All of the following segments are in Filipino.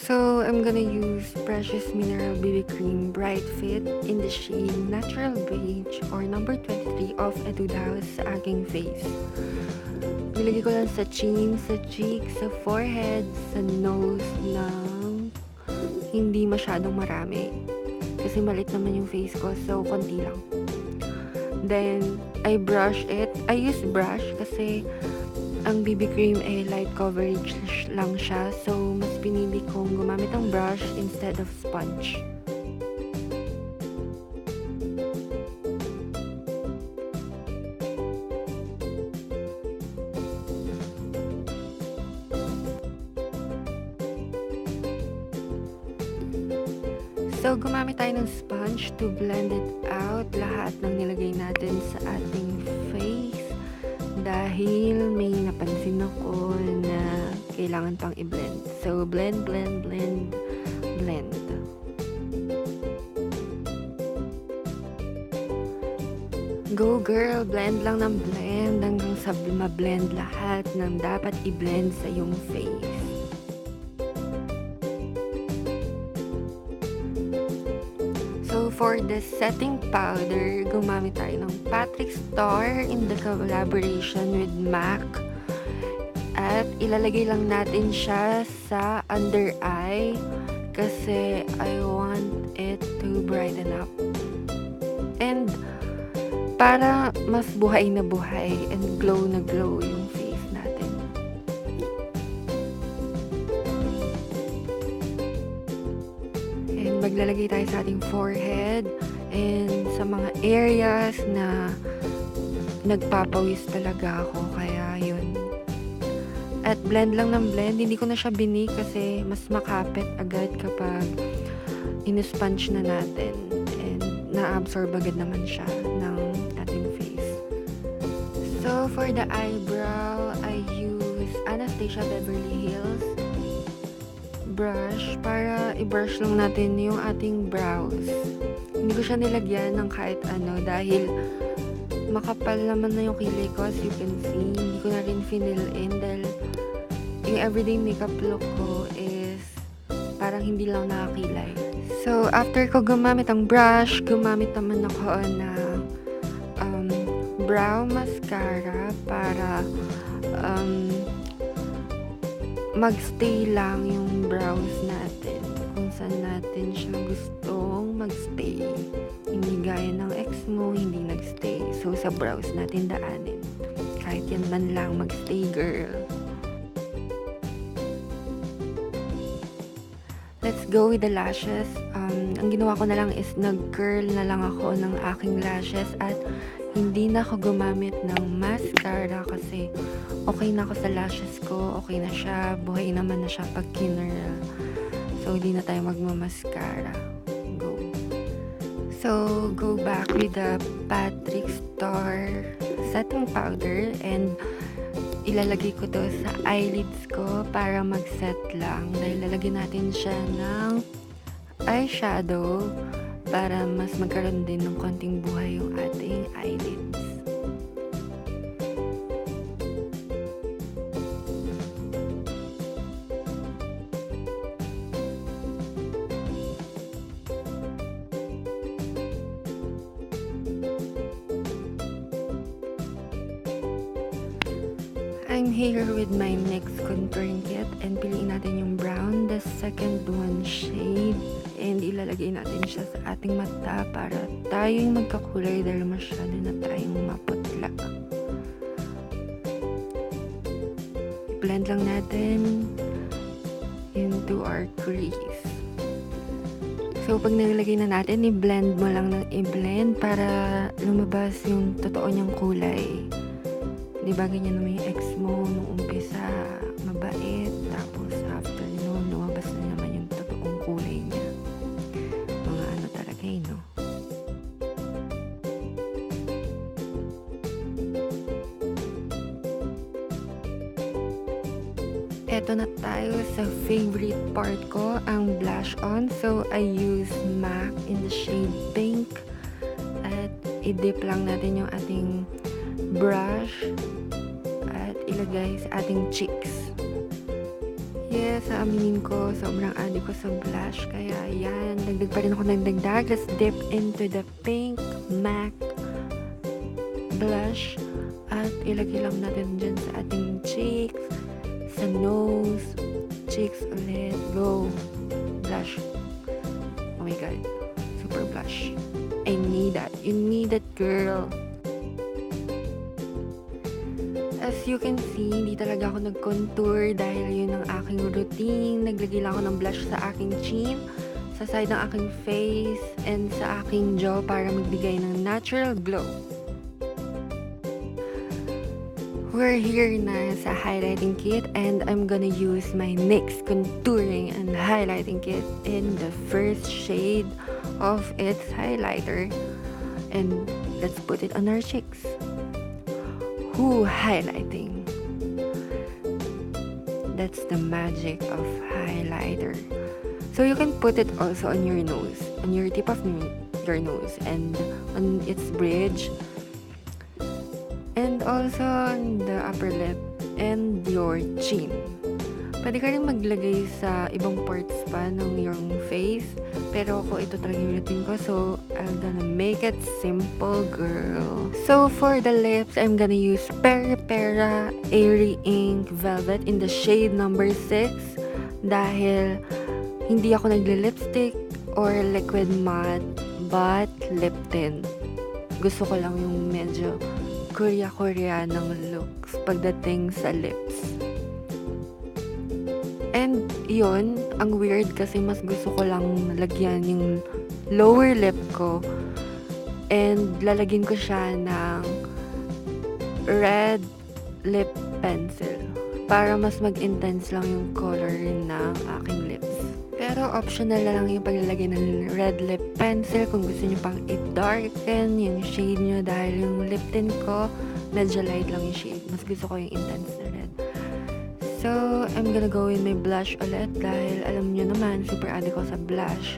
So, I'm gonna use Precious Mineral BB Cream Bright Fit in the shade Natural Beige or number 23 of Etude House sa aking face. Nilagay ko lang sa chin, sa cheek, sa forehead, sa nose ng hindi masyadong marami. Kasi maliit naman yung face ko, so konti lang. Then, I brush it. I use brush kasi ang BB cream ay light coverage lang siya. So, mas pinili kong gumamit ng brush instead of sponge. So, gumamit tayo ng sponge to blend it out lahat ng nilagay natin sa ating face dahil may napansin ako na kailangan pang i-blend. So, blend, blend, blend, blend. Go girl! Blend lang ng blend hanggang sa ma-blend lahat ng dapat i-blend sa iyong face. So, for the setting powder, gumamit tayo ng Patrick Star in the collaboration with MAC. At ilalagay lang natin siya sa under eye kasi I want it to brighten up. And para mas buhay na buhay and glow na glow yung face natin. And maglalagay tayo sa ating forehead and sa mga areas na nagpapawis talaga ako, kaya yun. At blend lang ng blend, hindi ko na siya binig kasi mas makapit agad kapag in-sponge na natin and na-absorb agad naman siya ng ating face. So for the eyebrow, I use Anastasia Beverly Hills brush para i-brush lang natin yung ating brows. Hindi ko siya nilagyan ng kahit ano dahil makapal naman na yung kilay ko, as you can see. Hindi ko na rin fill in dahil yung everyday makeup look ko is parang hindi lang nakakilay. So after ko gumamit ang brush, gumamit naman ako ng brow mascara para magstay lang yung brows natin kung saan natin siya gustong magstay. Hindi gaya ng ex mo, hindi nagstay. So sa brows natin daanin. Kahit yan man lang magstay, girl. Let's go with the lashes. Ang ginawa ko na lang is nag-curl na lang ako ng aking lashes at hindi na ako gumamit ng mascara kasi okay na ako sa lashes ko, okay na siya, buhay naman na siya pag kinurl. So, hindi na tayo magmamascara. Go. So, go back with the Patrick Star setting powder and ilalagay ko to sa eyelids ko para mag-set lang dahil lalagyan natin siya ng eyeshadow para mas magkaroon din ng konting buhay yung ating eyelids. I'm here with my NYX contouring kit and piliin natin yung brown, the second one shade, and ilalagay natin siya sa ating mata para tayo yung magkakulay dahil masyado na tayong maputla. I-blend lang natin into our crease. So pag nilagay na natin, i-blend mo lang ng i-blend para lumabas yung totoo niyang kulay. Diba ganyan naman yung ex mo nung umpisa, mabait, tapos after noon, lumabas na naman yung totoong kulay niya. Mga ano talaga eh, no? Eto na tayo sa favorite part ko, ang blush on. So, I use MAC in the shade pink. At i-dip lang natin yung ating brush at ilagay sa ating cheeks. Yes, aaminin ko, sobrang addict ko sa blush. Kaya yan, dagdag pa rin ako ng dagdag. Let's dip into the pink MAC blush. At ilagay lang natin dyan sa ating cheeks, sa nose, cheeks ulit. Go! Blush. Oh my god. Super blush. I need that. You need that, girl. As you can see, hindi talaga ako nag-contour dahil yun ang aking routine. Naglagay lang ako ng blush sa aking chin, sa side ng aking face, and sa aking jaw para magbigay ng natural glow. We're here na sa highlighting kit and I'm gonna use my NYX contouring and highlighting kit in the first shade of its highlighter. And let's put it on our cheeks. Highlighting. That's the magic of highlighter. So you can put it also on your nose, on your tip of your nose, and on its bridge, and also on the upper lip and your chin. Pwede ka rin maglagay sa ibang parts pa ng yung face, pero ako ito talaga yung routine ko, so I'm gonna make it simple, girl. So for the lips, I'm gonna use Peri Pera Airy Ink Velvet in the shade number 6 dahil hindi ako nagli-lipstick or liquid matte but lip tint. Gusto ko lang yung medyo Korea ng looks pagdating sa lips. And yun, ang weird kasi mas gusto ko lang lagyan yung lower lip ko and lalagyan ko siya ng red lip pencil para mas mag-intense lang yung color ng aking lips. Pero optional na lang yung paglalagay ng red lip pencil kung gusto nyo pang i-darken yung shade nyo dahil yung lip tint ko medyo light lang yung shade. Mas gusto ko yung intense na red. So, I'm gonna go with my blush ulit dahil alam nyo naman, super addict ko sa blush.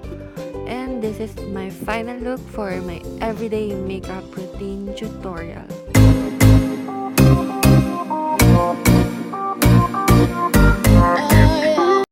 And this is my final look for my everyday makeup routine tutorial.